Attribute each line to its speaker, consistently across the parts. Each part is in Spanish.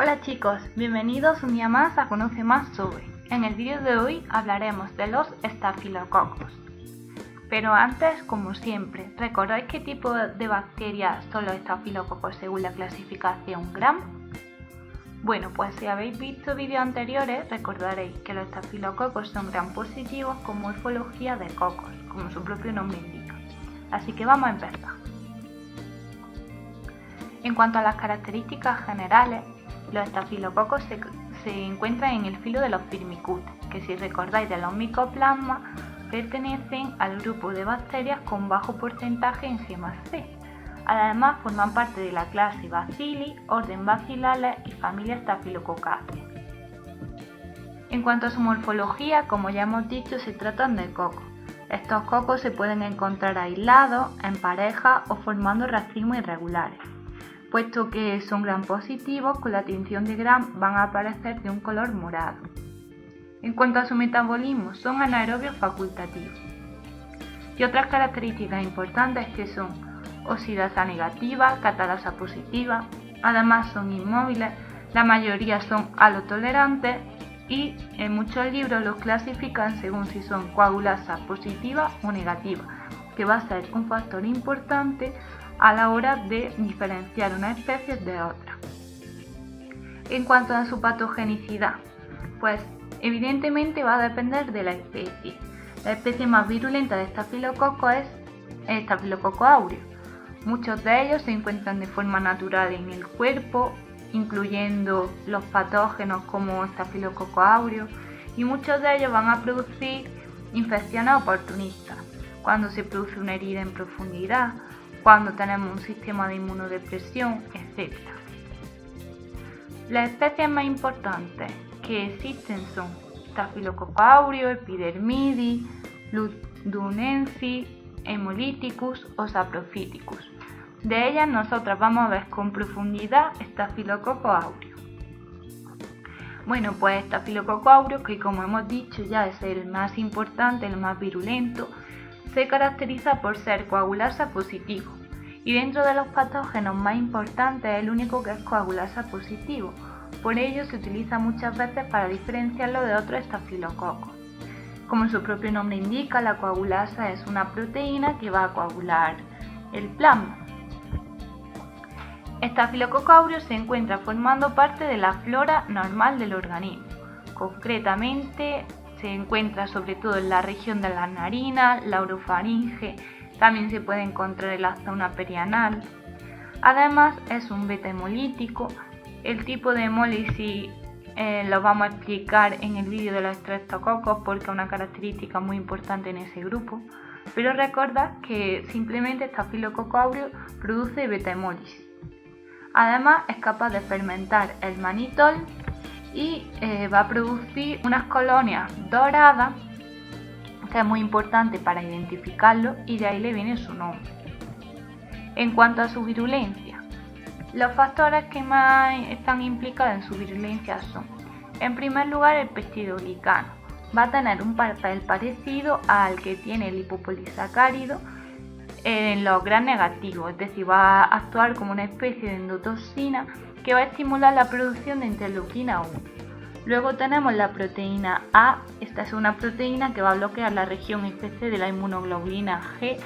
Speaker 1: Hola chicos, bienvenidos un día más a Conoce Más Sobre. En el vídeo de hoy hablaremos de los estafilococos. Pero antes, como siempre, ¿recordáis qué tipo de bacterias son los estafilococos según la clasificación Gram? Bueno, pues si habéis visto vídeos anteriores, recordaréis que los estafilococos son Gram positivos con morfología de cocos, como su propio nombre indica. Así que vamos a empezar. En cuanto a las características generales, los estafilococos se encuentran en el filo de los firmicutes, que si recordáis de los micoplasmas, pertenecen al grupo de bacterias con bajo porcentaje en G más C. Además, forman parte de la clase Bacilli, orden Bacillales y familia Staphylococcacea. En cuanto a su morfología, como ya hemos dicho, se tratan de cocos. Estos cocos se pueden encontrar aislados, en parejas o formando racimos irregulares. Puesto que son gram positivos, con la tinción de gram van a aparecer de un color morado. En cuanto a su metabolismo, son anaerobios facultativos. Y otras características importantes que son oxidasa negativa, catalasa positiva, además son inmóviles, la mayoría son halotolerantes y en muchos libros los clasifican según si son coagulasa positiva o negativa, que va a ser un factor importante a la hora de diferenciar una especie de otra. En cuanto a su patogenicidad, pues evidentemente va a depender de la especie. La especie más virulenta de estafilococo es Staphylococcus aureus. Muchos de ellos se encuentran de forma natural en el cuerpo, incluyendo los patógenos como Staphylococcus aureus, y muchos de ellos van a producir infecciones oportunistas, cuando se produce una herida en profundidad, cuando tenemos un sistema de inmunodepresión, etc. Las especies más importantes que existen son Staphylococcus aureus, Epidermidis, Lugdunensis, Hemolyticus o Saprophyticus. De ellas nosotras vamos a ver con profundidad Staphylococcus aureus. Bueno, pues Staphylococcus aureus, que como hemos dicho ya es el más importante, el más virulento, se caracteriza por ser coagulasa positivo y dentro de los patógenos más importantes es el único que es coagulasa positivo. Por ello se utiliza muchas veces para diferenciarlo de otros estafilococos. Como su propio nombre indica, la coagulasa es una proteína que va a coagular el plasma. Staphylococcus aureus se encuentra formando parte de la flora normal del organismo. Concretamente, se encuentra sobre todo en la región de las narinas, la orofaringe, también se puede encontrar en la zona perianal. Además es un beta hemolítico. El tipo de hemólisis lo vamos a explicar en el vídeo de los estreptococos porque es una característica muy importante en ese grupo. Pero recordad que simplemente Staphylococcus aureus produce beta hemólisis. Además es capaz de fermentar el manitol y va a producir unas colonias doradas, que es muy importante para identificarlo y de ahí le viene su nombre. En cuanto a su virulencia, los factores que más están implicados en su virulencia son, en primer lugar, el peptidoglicano. Va a tener un papel parecido al que tiene el lipopolisacárido en los gram negativos, es decir, va a actuar como una especie de endotoxina que va a estimular la producción de interleuquina 1. Luego tenemos la proteína A, esta es una proteína que va a bloquear la región FC de la inmunoglobulina G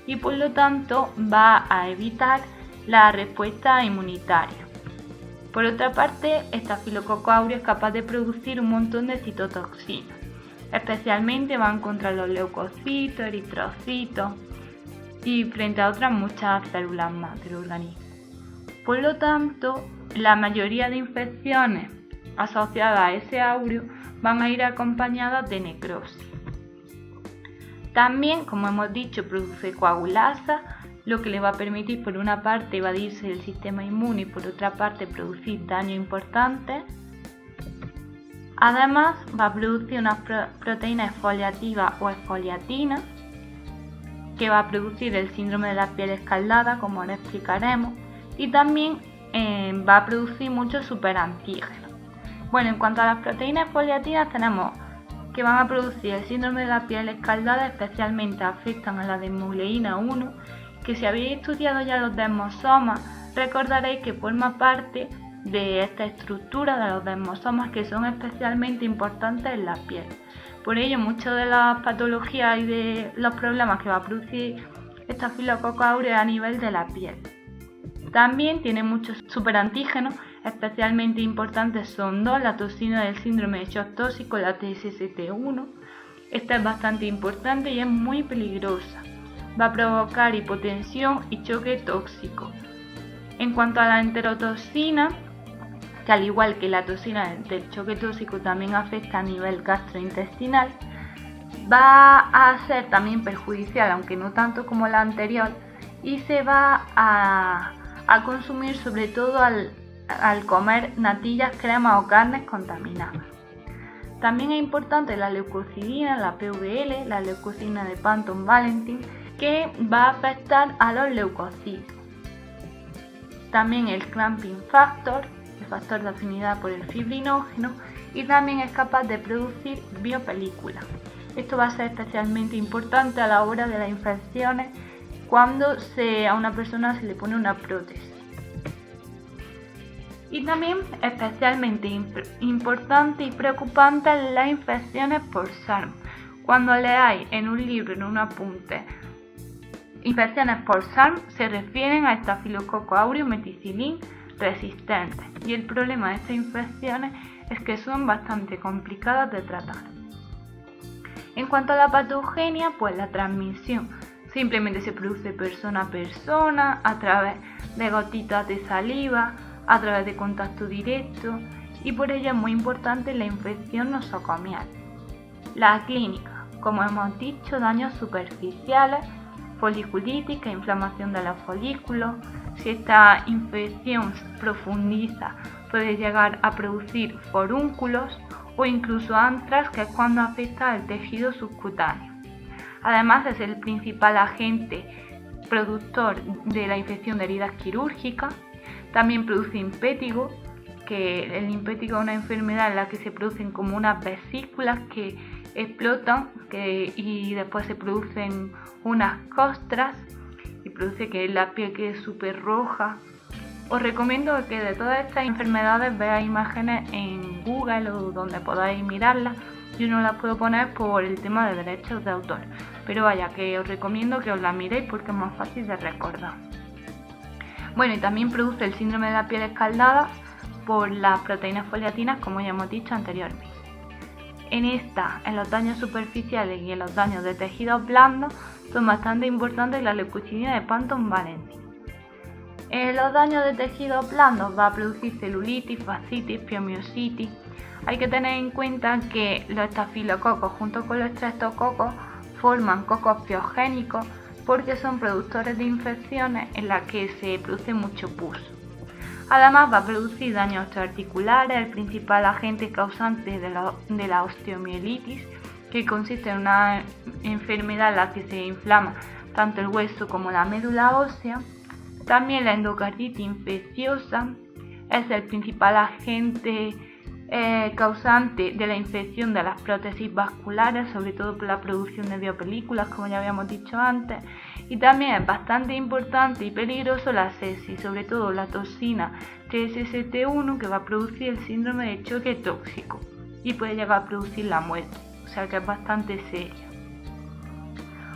Speaker 1: y por lo tanto va a evitar la respuesta inmunitaria. Por otra parte, Staphylococcus aureus es capaz de producir un montón de citotoxinas, especialmente van contra los leucocitos, eritrocitos y frente a otras muchas células más del organismo. Por lo tanto, la mayoría de infecciones asociadas a ese aureo van a ir acompañadas de necrosis. También, como hemos dicho, produce coagulasa, lo que le va a permitir por una parte evadirse del sistema inmune y por otra parte producir daño importante. Además, va a producir una proteína exfoliativa o exfoliatina, que va a producir el síndrome de la piel escaldada, como ahora explicaremos, y también va a producir muchos superantígenos. Bueno, en cuanto a las proteínas exfoliatinas tenemos que van a producir el síndrome de la piel escaldada, especialmente afectan a la desmogleína 1, que si habéis estudiado ya los desmosomas, recordaréis que forma parte de esta estructura de los desmosomas, que son especialmente importantes en la piel. Por ello, muchas de las patologías y de los problemas que va a producir Staphylococcus aureus a nivel de la piel. También tiene muchos superantígenos, especialmente importantes son dos: la toxina del síndrome de shock tóxico, la TSST1. Esta es bastante importante y es muy peligrosa. Va a provocar hipotensión y choque tóxico. En cuanto a la enterotoxina, que al igual que la toxina del choque tóxico también afecta a nivel gastrointestinal, va a ser también perjudicial, aunque no tanto como la anterior, y se va a consumir sobre todo al comer natillas, cremas o carnes contaminadas. También es importante la leucocidina, la PVL, la leucocina de Panton-Valentin, que va a afectar a los leucocitos. También el clamping factor, el factor de afinidad por el fibrinógeno, y también es capaz de producir biopelículas. Esto va a ser especialmente importante a la hora de las infecciones cuando a una persona se le pone una prótesis. Y también especialmente importante y preocupante las infecciones por SARM. Cuando leáis en un libro, en un apunte, infecciones por SARM, se refieren a Staphylococcus aureus meticilin resistentes. Y el problema de estas infecciones es que son bastante complicadas de tratar. En cuanto a la patogenia, pues la transmisión simplemente se produce persona a persona, a través de gotitas de saliva, a través de contacto directo, y por ello es muy importante la infección nosocomial. La clínica, como hemos dicho, daños superficiales, foliculitis, que es inflamación de los folículos. Si esta infección profundiza, puede llegar a producir forúnculos o incluso antrax, que es cuando afecta al tejido subcutáneo. Además, es el principal agente productor de la infección de heridas quirúrgicas. También produce impétigo, que el impétigo es una enfermedad en la que se producen como unas vesículas que explotan y después se producen unas costras y produce que la piel quede súper roja. Os recomiendo que de todas estas enfermedades veáis imágenes en Google o donde podáis mirarlas. Yo no las puedo poner por el tema de derechos de autor, pero vaya, que os recomiendo que os las miréis porque es más fácil de recordar. Bueno, y también produce el síndrome de la piel escaldada por las proteínas foliatinas, como ya hemos dicho anteriormente. En los daños superficiales y en los daños de tejidos blandos son bastante importantes la leucocidina de Panton-Valentin. En los daños de tejidos blandos va a producir celulitis, fascitis, piomiositis. Hay que tener en cuenta que los estafilococos junto con los estreptococos forman cocos piogénicos porque son productores de infecciones en las que se produce mucho pus. Además va a producir daños osteoarticulares, el principal agente causante de la osteomielitis, que consiste en una enfermedad en la que se inflama tanto el hueso como la médula ósea. También la endocarditis infecciosa es el principal agente causante de la infección de las prótesis vasculares, sobre todo por la producción de biopelículas, como ya habíamos dicho antes. Y también es bastante importante y peligroso la sepsis, sobre todo la toxina TSST1, que va a producir el síndrome de choque tóxico y puede llegar a producir la muerte, o sea que es bastante serio.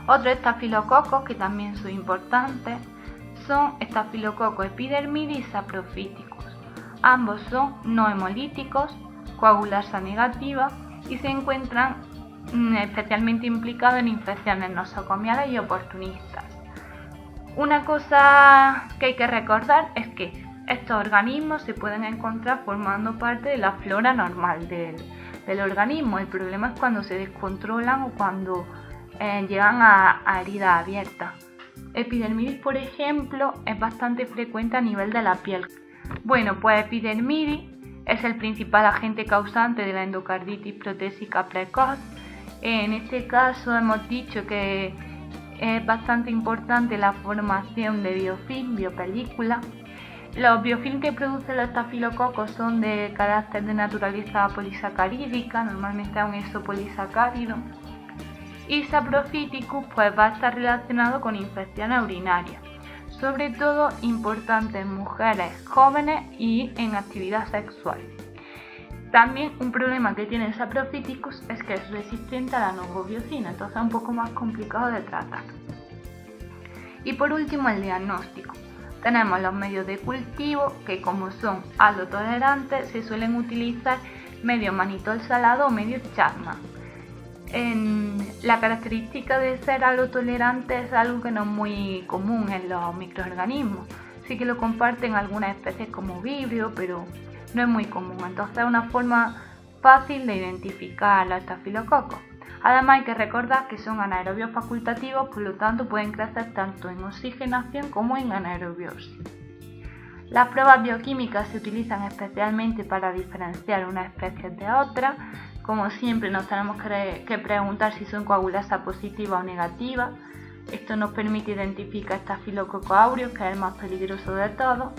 Speaker 1: Otros estafilococos que también son importantes son Staphylococcus epidermidis y saprofíticos. Ambos son no hemolíticos, coagulasa negativa y se encuentran especialmente implicados en infecciones nosocomiales y oportunistas. Una cosa que hay que recordar es que estos organismos se pueden encontrar formando parte de la flora normal del organismo. El problema es cuando se descontrolan o cuando llegan a heridas abiertas. Epidermidis, por ejemplo, es bastante frecuente a nivel de la piel. Bueno, pues epidermidis es el principal agente causante de la endocarditis protésica precoz. En este caso hemos dicho que es bastante importante la formación de biofilm, biopelícula. Los biofilm que producen los estafilococos son de carácter de naturaleza polisacarídica, normalmente es un isopolisacárido. Y Saprophyticus pues va a estar relacionado con infecciones urinarias. sobre todo importante en mujeres jóvenes y en actividad sexual. También un problema que tiene el Saprophyticus es que es resistente a la novobiocina, entonces es un poco más complicado de tratar. Y por último, el diagnóstico. Tenemos los medios de cultivo que, como son halotolerantes, se suelen utilizar medio manitol salado o medio Chapman. La característica de ser halotolerante es algo que no es muy común en los microorganismos. Sí que lo comparten algunas especies como vibrio, pero no es muy común. Entonces es una forma fácil de identificar los estafilococos. Además hay que recordar que son anaerobios facultativos, por lo tanto pueden crecer tanto en oxigenación como en anaerobiosis. Las pruebas bioquímicas se utilizan especialmente para diferenciar una especie de otra. Como siempre nos tenemos que preguntar si son coagulasa positiva o negativa. Esto nos permite identificar Staphylococcus aureus, que es el más peligroso de todos,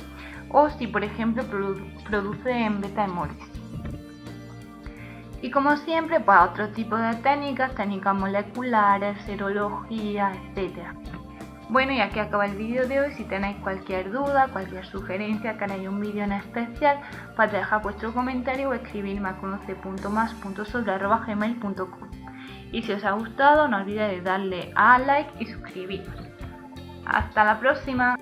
Speaker 1: o si por ejemplo producen beta hemolysis. Y como siempre, pues otro tipo de técnicas moleculares, serología, etc. Bueno, y aquí acaba el vídeo de hoy. Si tenéis cualquier duda, cualquier sugerencia, queréis un vídeo en especial, podéis dejar vuestro comentario o escribirme a conoce.mas.sobre@gmail.com. Y si os ha gustado, no olvidéis de darle a like y suscribiros. ¡Hasta la próxima!